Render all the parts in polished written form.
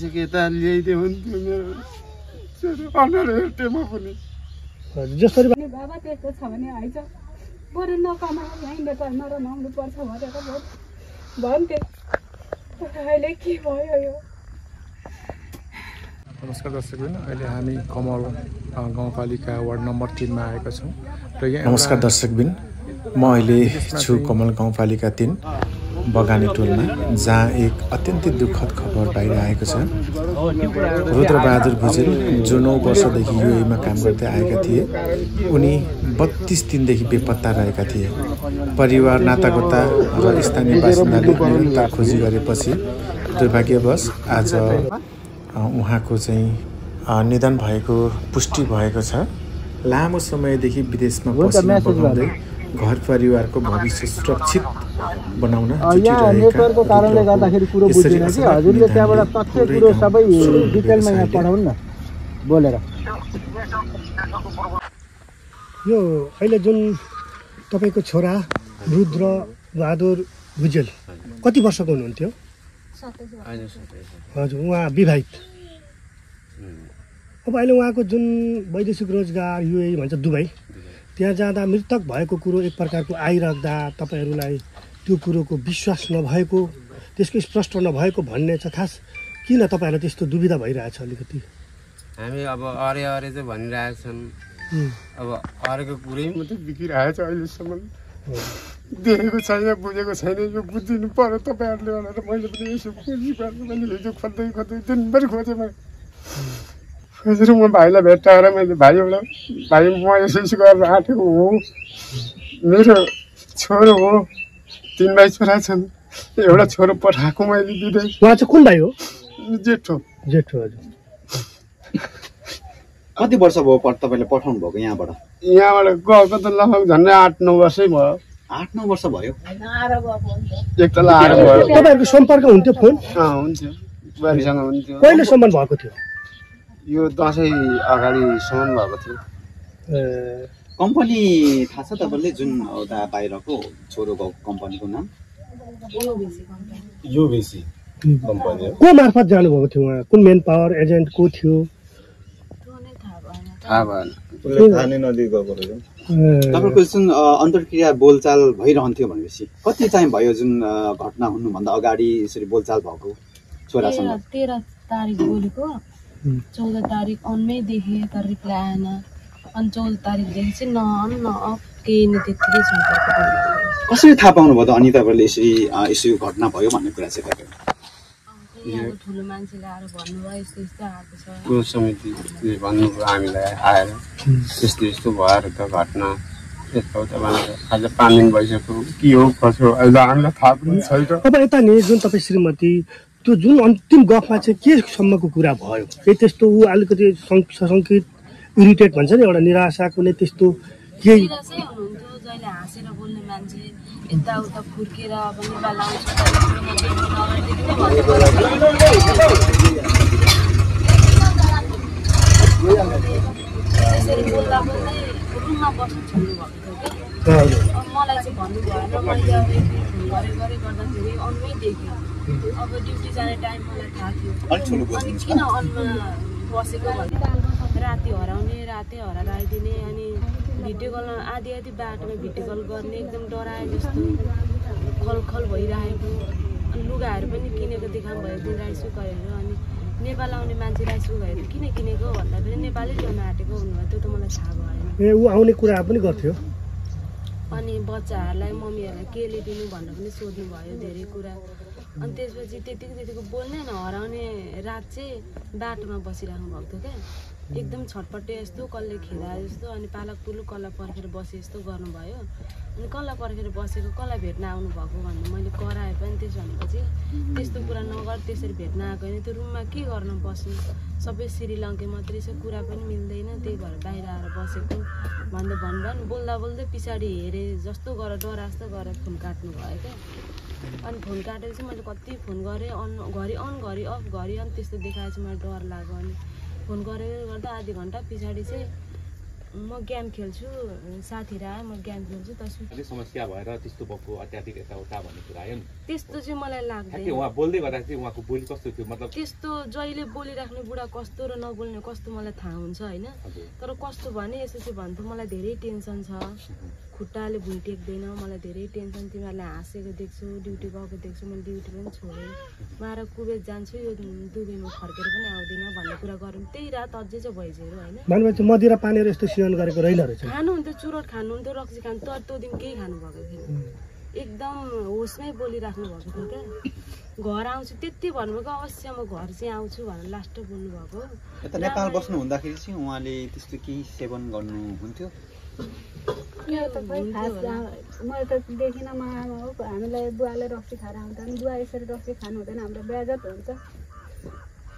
सके त ल्याइदिए हुन्थ्यो मेरो छोरो अनुहार हेर्थे म पनि जसरी बाबा त्यस्तो छ भने आइज बरु नकमा यहीँ नेपालमा रमाउनु पर्छ भनेर भन्थे अहिले के भयो यो। नमस्कार दर्शकबिन, अहिले हामी कमल गाउँपालिका वार्ड नम्बर 3 मा आएका छौँ र यहाँ नमस्कार दर्शकबिन, म अहिले छु कमल गाउँपालिका 3 बगाने टोलमा, जहाँ एक अत्यन्तै दुःखद खबर बाहिर आएको छ। रुद्रबहादुर भुजेल जो 9 वर्षदेखि युएमा काम गर्दै आएका थिए, उनी 32 दिनदेखि बेपत्ता रहेका थिए। परिवार, नातागोता र स्थानीय बासिन्दाले निरन्तर खोजी गरेपछि दुर्भाग्यवश आज उहाँको चाहिँ निधन भएको पुष्टि भएको छ। लामो समयदेखि विदेशमा पसिना बगाउँदै घर परिवारको भविष्य सुरक्षित बनाउन नेटवर्कको कारणले गर्दाखेरि कुरो बुझ्दैन कि हजुरले त्यहाँबाट तथ्य कुरो सबै डिटेलमा यहाँ पढाउनु न बोलेर। यो अहिले जुन तपाईको छोरा रुद्रबहादुर भुजेल कति वर्षको हुनुहुन्थ्यो? हजुर, उहाँ विवाहित। अब अहिले उहाँको जुन वैदेशिक रोजगार युए भन्छ दुबई, त्यहाँ जाँदा मृतक भएको कुरो एक प्रकारको आइराख्दा तपाईहरूलाई त्यो कुरोको विश्वास नभएको, त्यसको स्पष्ट नभएको भन्ने छ। खास किन तपाईहरूलाई त्यस्तो दुविधा भइरहेछ अलिकति? हामी अब अरे चाहिँ भनिरहेका छन्, अब अरेको कुरै मात्रै बिग्रिरहेछ अहिलेसम्म। देखेको छैन, बुझेको छैन, यो बुझिदिनु पर्यो तपाईँहरूले भनेर मैले पनि यसो खोजी पार्नु। मैले हिजो खोज्दै दिनभरि खोजेँ मैले, खोजेर म भाइलाई भेट्टाएर मैले भाइ म यसो गरेर आँटेको हो, मेरो छोरो हो, 3 भाइ छोरा छन्, एउटा छोरो पठाएको मैले विदेश। उहाँ चाहिँ कुन भाइ हो? जेठो। हजुर। कति वर्ष भयो तपाईँले पठाउनु भएको यहाँबाट? यहाँबाट गएको त लगभग झन्डै 8-9 वर्षै भयो। 8-9 वर्ष भयो। एक तल आएर भयो। तपाईँहरूको सम्पर्क हुन्थ्यो? फोन हुन्थ्यो, बुहारीसँग हुन्थ्यो। कहिले सम्बन्ध भएको थियो? यो दसैँ अगाडिसम्म भएको थियो। कम्पनी थाहा छ तपाईँले जुन उता बाहिरको छोरोको कम्पनीको नाम? युबीसी कम्पनी हो। को मार्फत जानुभएको थियो उहाँ? कुन मेन पावर एजेन्ट को थियो? थाहा भएन, थाहा नै नदिई गएको रहेछ। तपाईँको जुन अन्तर्क्रिया बोलचाल भइरहन्थ्यो भनेपछि कति टाइम भयो जुन घटना हुनुभन्दा अगाडि यसरी बोलचाल भएको छोरासँग? 13 तारिक बोलेको, 14 तारिक अनमै देखेँ तर रिप्लाई आएन। अनि 14 तारिकदेखि चाहिँ न केही नै त्यत्तिकै सम्पर्क भयो। कसरी थाहा पाउनुभयो त अनि तपाईँले यसरी घटना भयो भन्ने कुरा चाहिँ तपाईँले? यहाँ ठुलो मान्छेले आएर भन्नुभयो यस्तो यस्तो आएको छ, को समितिले भन्नुभयो हामीलाई आएर यस्तो यस्तो भएर त घटना यताउता भनेर। आज 5 दिन भइसक्यो, के हो कसो अहिले हामीलाई थाहा पनि छैन। अब यता नि जुन तपाईँ श्रीमती, त्यो जुन अन्तिम गफमा चाहिँ के सम्मको कुरा भयो? केही त्यस्तो ऊ अलिकति सङ्कित, इरिटेट भन्छ नि, एउटा निराशा कुनै त्यस्तो केही? निराशै हुनुहुन्थ्यो, जहिले हाँसेर बोल्ने मान्छे, यताउता फुर्केर अब नेपाल आउँछ त्यसरी बोल्दा बोल्दै रुममा बस्नु छोड्नु भएको थियो कि। अब मलाई चाहिँ भन्नु भएन, मैले अब फोन गर्दाखेरि अनमै देखेँ। अब ड्युटी जाने टाइम मलाई थाहा थियो, अनि किन अनमा बसेको भने राति रातै हराएर आइदिने, अनि भिडियो कल आधी बाटोमा भिडियो कल गर्ने, एकदम डराए जस्तो खलखल भइरहेको। अनि लुगाहरू पनि किनेको देखाउनु भयो त्यो राइसु गरेर। अनि नेपाल आउने मान्छे राइसु गरेर किन किनेको भन्दा पनि नेपालै ल्याउन आँटेको हुनुभयो, त्यो त मलाई थाहा भएन। ऊ आउने कुरा पनि गर्थ्यो। अनि बच्चाहरूलाई मम्मीहरूलाई के ल्याइदिनु भनेर पनि सोध्नु भयो धेरै कुरा। अनि त्यसपछि त्यतिको बोल्ने न हराउने रात चाहिँ बाटोमा बसिराख्नु भएको थियो क्या। एकदम छटपटे जस्तो, कसले खेदा जस्तो, अनि पालक पुलुक कसलाई पर्खेर बसे जस्तो गर्नुभयो। अनि कसलाई पर्खेर बसेको, कसलाई भेट्न आउनु भएको भन्नु मैले कराएँ पनि। त्यसो भनेपछि त्यस्तो कुरा नगर, त्यसरी भेट्न आएको होइन, त्यो रुममा के गर्न बस्नु, सबै श्रीलङ्के मात्रै छ, कुरा पनि मिल्दैन, त्यही भएर बाहिर आएर बसेको भन्दै भन्नुभयो। बोल्दा बोल्दै पछाडि हेरेँ जस्तो गरेर डरा जस्तो गरेर फोन काट्नु भयो क्या। अनि फोन काटेर चाहिँ मैले कति फोन गरेँ, घरि अफ घरि अन त्यस्तो देखाएपछि मलाई डर लाग्यो। अनि फोन गरेर गर्दा आधी घन्टा पछाडि चाहिँ म गेम खेल्छु, साथीहरू आयो, म गेम खेल्छु, तसमा समस्या भएर त्यस्तो भएको अत्याधिक यताउता भन्ने कुरा आयो नि। त्यस्तो चाहिँ मलाई लाग्दैन। उहाँ बोल्दै गर्दा चाहिँ उहाँको बोली कस्तो थियो मतलब त्यस्तो जहिले बोलिराख्ने बुढा कस्तो र नबोल्ने कस्तो मलाई थाहा हुन्छ होइन। तर कस्तो भने यसो चाहिँ भन्थ्यो मलाई धेरै टेन्सन छ, खुट्टाले भुइँ टेक्दैन, मलाई धेरै टेन्सन, तिमीहरूले हाँसेको देख्छु, ड्युटी गएको देख्छु, मैले ड्युटी पनि छोडेँ, म आएर कुवेत जान्छु, यो 2 दिनमा फर्केर पनि आउँदिनँ भन्ने कुरा गरौँ। त्यही रात अझै चाहिँ भइसक्यो होइन। भनेपछि मदिरा पानीहरू यस्तो सेवन गरेको रहेन रहेछ। खानुहुन्थ्यो, चुरोट खानुहुन्थ्यो, रक्सी खानु, तर त्यो दिन केही खानु भएको थिएन, एकदम होसमै बोलिराख्नु भएको थियो क्या। घर आउँछु त्यति भन्नुभएको, अवश्य म घर चाहिँ आउँछु भनेर लास्ट बोल्नु भएको। यता नेपाल बस्नु हुँदाखेरि चाहिँ उहाँले त्यस्तो केही सेवन गर्नुहुन्थ्यो? मैले त देखिनँ, म आमा हो, हामीलाई बुवाले रक्सी खाएर आउँदैन, बुवा यसरी रक्सी खानु हुँदैन, हाम्रो बेइज्जत हुन्छ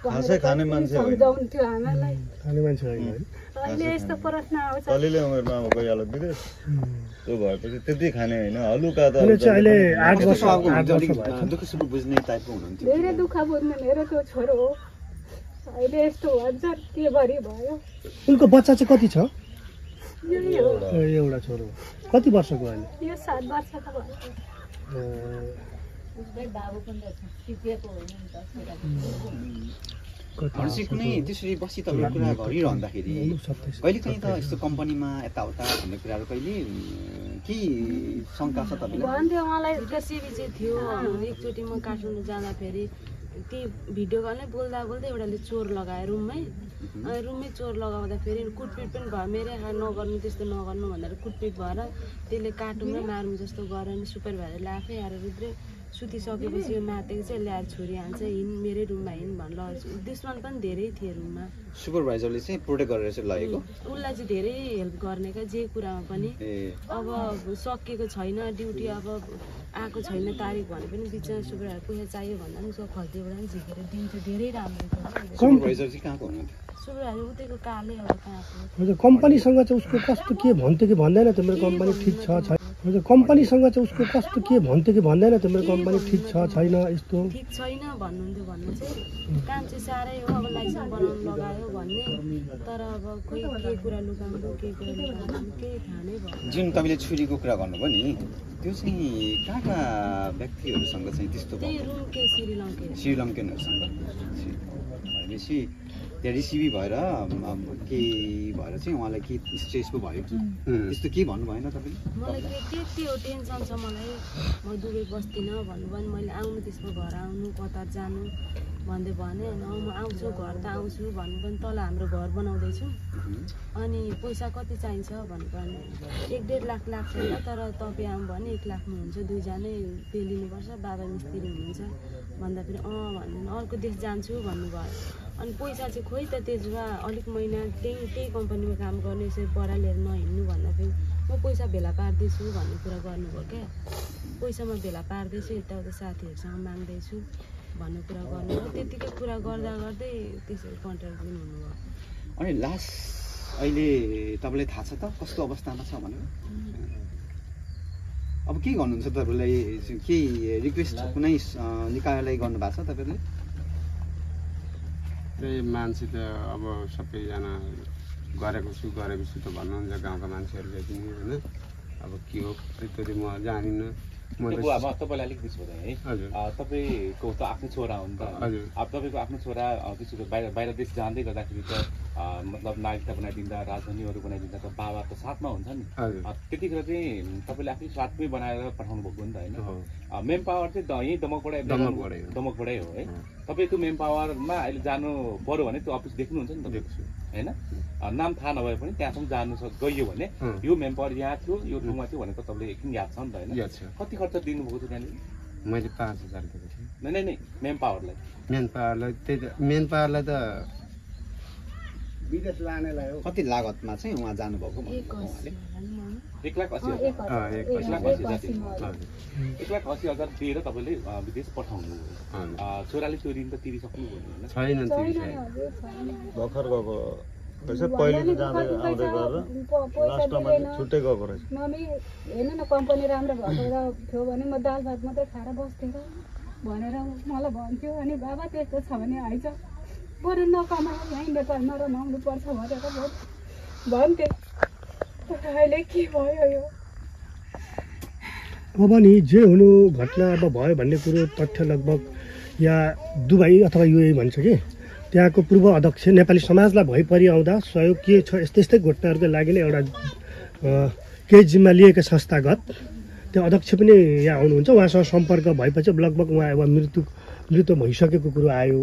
खाने मान्छे सम्झाउँथ्यो हामीलाई। खाने मान्छे होइन। अहिले यस्तो प्रश्न आउँछ, कलिले उमेरमा अब गइहाल्यो विदेश, त्यो भएपछि त्यति खाने होइन, हलुका त अहिले 8 वर्ष दुःख सुख बुझ्ने टाइपको हुनुहुन्थ्यो। धेरै दुःख बुझ्ने मेरो त्यो छोरो हो, अहिले यस्तो भन्छ के गरी भयो। उनको बच्चा चाहिँ कति छ? एउटा छोरो। कति वर्षको अहिले? यो 7 वर्षको भयो। कुनै त्यसरी बसी तपाईँको कुरा गरिरहँदाखेरि कहिले काहीँ त यस्तो कम्पनीमा यताउता भन्ने कुराहरू कहिले के शङ्का छ तपाईँलाई? भन्थ्यो मलाई त्यसरी चाहिँ थियो। एकचोटि म काठमाडौँ जाँदाखेरि ती भिडियो कलमै बोल्दा बोल्दै एउटाले चोर लगायो रुममै चोर लगाउँदा फेरि कुटपिट पनि भयो, मेरै नगर्नु त्यस्तो नगर्नु भनेर कुटपिट भएर त्यसले काटौँ र मार्नु जस्तो गरेर नि सुपरभाइजरले आफै आएर रुद्रे सुतिसकेपछि यो मातेको चाहिँ ल्याएर छोरी हान्छ, हिँड मेरै रुममा हिँड भनेर। दुश्मन पनि धेरै थिए रुममा। सुपरभाइजरले चाहिँ प्रोटेक्ट गरेर चाहिँ लगेको, उसलाई चाहिँ धेरै हेल्प गर्ने क्या जे कुरामा पनि। अब सकिएको छैन ड्युटी, अब आएको छैन तारिक भने पनि बिचमा सुपरभाइजर पैसा चाहियो भन्दा पनि उसको खल्तीबाट पनि झिकेर दिन्थ्यो, धेरै राम्रो थियो। सुपरभाइजर चाहिँ कहाँको हुनुहुन्थ्यो? सुपरभाइजर उतैको काले अब कहाँको। कम्पनीसँग चाहिँ उसको कस्तो के भन्थ्यो कि भन्दैन त मेरो कम्पनी ठिक छ छैन? कम्पनीसँग चाहिँ उसको कस्तो के भन्थ्यो कि भन्दैन त मेरो कम्पनी ठिक छ छैन? यस्तो ठिक छैन भन्नुहुन्थ्यो। भन्नु चाहिँ काम चाहिँ साह्रै हो, अब लाइसेन्स बनाउनु लगायो भन्ने, तर अब खोइ के कुरा लुकाउनु के कुरा लुकाउनु केही थाहा नै भयो। जुन तपाईँले छुरीको कुरा गर्नुभयो नि, त्यो चाहिँ कहाँका व्यक्तिहरूसँग चाहिँ त्यस्तो त्यही रुमकै श्रीलङ्कनहरूसँग भनेपछि त्यहाँ रिसिभी भएर के भएर चाहिँ उहाँलाई के स्ट्रेस पो भयो, त्यस्तो केही भन्नु भएन तपाईँले? मलाई त्यति हो टेन्सन छ मलाई, म दुबई बस्दिनँ भन्नुभयो। मैले आउनु त्यसमा घर आउनु कतार जानु भन्दै भने म आउँछु घर त आउँछु भन्नु पनि, तल हाम्रो घर बनाउँदैछु अनि पैसा कति चाहिन्छ भन्नु, 1-1.5 लाख लाग्छ होला, तर तपाईँ आउँ भने 1 लाखमा हुन्छ, 2 जनै पेलिनुपर्छ, बाबा मिस्त्री हुनुहुन्छ भन्दाखेरि भन्नु। अर्को देश जान्छु भन्नुभयो। अनि पैसा चाहिँ खोइ त त्यसमा अलिक महिना त्यही कम्पनीमा काम गर्ने, यसरी बडा लिएर नहिँड्नु भन्दाखेरि म पैसा भेला पार्दैछु भन्ने कुरा गर्नुभयो क्या। पैसा म भेला पार्दैछु, यताउता साथीहरूसँग माग्दैछु भन्ने कुरा गर्नुभयो। त्यतिकै कुरा गर्दा गर्दै त्यसरी कन्ट्र्याक्ट पनि हुनुभयो। अनि लास्ट अहिले तपाईँलाई थाहा छ त कस्तो अवस्थामा छ भनेर? अब के गर्नुहुन्छ तपाईँलाई? के रिक्वेस्ट कुनै निकायलाई गर्नुभएको छ तपाईँले? त्यही मान्छे त अब सबैजना गरेको छु त भन्नुहुन्छ गाउँका मान्छेहरूले पनि होइन। अब के हो त्यो म जानिनँ। तपाईँलाई अलिक बिच बताएँ है, तपाईँको त आफ्नो छोरा हो नि त। अब तपाईँको आफ्नो छोरा त्यसो बाहिर देश जाँदै गर्दाखेरि त मतलब नागरिकता बनाइदिँदा, राजधानीहरू बनाइदिँदा त बाबा त साथमा हुन्छ नि। त्यतिखेर चाहिँ तपाईँले आफ्नै साथमै बनाएर पठाउनु भएको नि त होइन। मेन पावर चाहिँ यहीँ दमकबाटै हो है। तपाईँको मेन पावरमा अहिले जानु पऱ्यो भने त्यो अफिस देख्नुहुन्छ नि त होइन। नाम थाहा नभए पनि त्यहाँसम्म जानु गइयो भने यो मेन पावर यहाँ थियो, यो ठाउँमा थियो भनेर तपाईँले एकदिन याद छ नि त होइन। कति खर्च दिनुभएको थियो त्यहाँनिर? मैले 5,000 दिएको थिएँ। नै मेन पावरलाई त्यही त मेन पावरलाई त विदेश लानेलाई हो। कति लागतमा चाहिँ उहाँ जानुभएको? 1,80,000 दिएर तपाईँले विदेश पठाउनु भयो। छोराले त्यो ऋण त तिरिसक्नुभयो छैन? भर्खर गएको पैसा पहिले जाँदै आउँदै गरेर लास्टमा छुट्टै गएको रहेछ। मम्मी हेर्नु न कम्पनी राम्रो भएको थियो भने म दाल भात मात्रै खाएर बस्थेँ र भनेर मलाई भन्थ्यो। अनि बाबा त्यस्तो छ भने आइज बरु नकमाएर यहीँ नेपालमा रमाउनु पर्छ भनेर भन्थेँ। अहिले के भयो यो? अब नि जे हुनु घटना अब भयो भन्ने कुरो तथ्य लगभग यहाँ दुबई अथवा युए भन्छ कि त्यहाँको पूर्व अध्यक्ष नेपाली समाजलाई भइपरि आउँदा सहयोग के छ यस्तै घटनाहरूको लागि नै एउटा केही जिम्मा लिएका संस्थागत त्यो अध्यक्ष पनि यहाँ आउनुहुन्छ। उहाँसँग सम्पर्क भएपछि लगभग उहाँ अब मृत्यु भइसकेको कुरो आयो।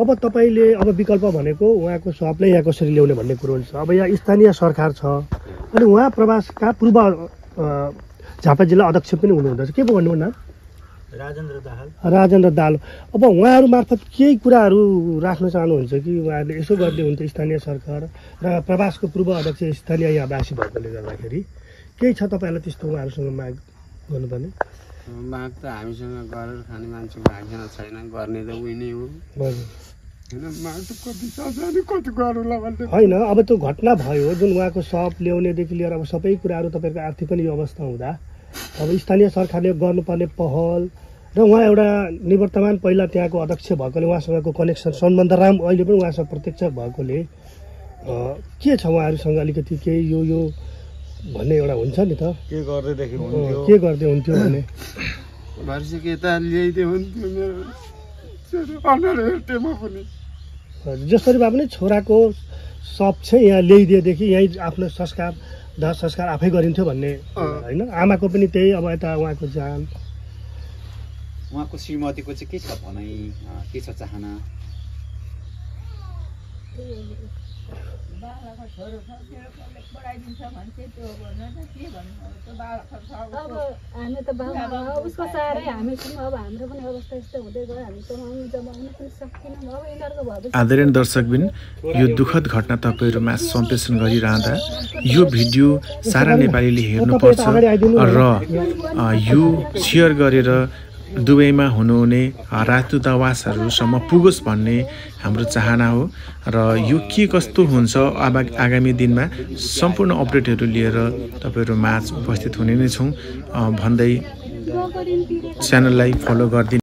अब तपाईँले अब विकल्प भनेको उहाँको शवलाई यहाँ कसरी ल्याउने भन्ने कुरो हुन्छ। अब यहाँ स्थानीय सरकार छ अनि उहाँ प्रवासका पूर्व झापा जिल्ला अध्यक्ष पनि हुनुहुँदछ। के पो भन्नु नाम? राजेन्द्र दाहाल। अब उहाँहरू मार्फत केही कुराहरू राख्न चाहनुहुन्छ कि उहाँहरूले यसो गर्दै हुन्थ्यो स्थानीय सरकार र प्रवासको पूर्व अध्यक्ष स्थानीय यहाँवासी भएकोले गर्दाखेरि केही छ तपाईँहरूलाई त्यस्तो उहाँहरूसँग माग गर्नुपर्ने? माग त हामीसँग गरेर खाने मान्छेको हामीसँग छैन, गर्ने त उही नै हो होइन। अब त्यो घटना भयो जुन उहाँको शव ल्याउनेदेखि लिएर अब सबै कुराहरू तपाईँको आर्थिक पनि यो अवस्था हुँदा अब स्थानीय सरकारले गर्नुपर्ने पहल र उहाँ एउटा निवर्तमान पहिला त्यहाँको अध्यक्ष भएकोले उहाँसँगको कनेक्सन सम्बन्ध अहिले पनि उहाँसँग प्रत्यक्ष भएकोले के छ उहाँहरूसँग अलिकति केही यो भन्ने एउटा हुन्छ नि त, के गर्दै हुन्थ्यो भने जसरी भए पनि छोराको शव चाहिँ यहाँ ल्याइदिएदेखि यहीँ आफ्नो दाह संस्कार आफै गरिन्थ्यो भन्ने होइन। आमाको पनि त्यही अब यता उहाँको जान उहाँको श्रीमतीको चाहिँ के छ भनाइ, के छ चाहना? अब हामी त उसको साह्रै हामी अब हाम्रो पनि अवस्था यस्तो हुँदै गयो, हामी कमाउनु जमाउनु पनि सक्दैनौँ। अब यिनीहरूको भविष्य। आदरणीय दर्शकबिन, यो दुःखद घटना तपाईँहरूमा सम्प्रेषण गरिरहँदा यो भिडियो सारा नेपालीले हेर्नुपर्छ र यो सेयर गरेर दुबईमा हुनुहुने राजदूतावासहरूसम्म पुगोस् भन्ने हाम्रो चाहना हो र यो के कस्तो हुन्छ अब आगामी दिनमा सम्पूर्ण अपडेटहरू लिएर तपाईँहरू माझ उपस्थित हुने नै छौँ भन्दै च्यानललाई फलो गरिदिनु।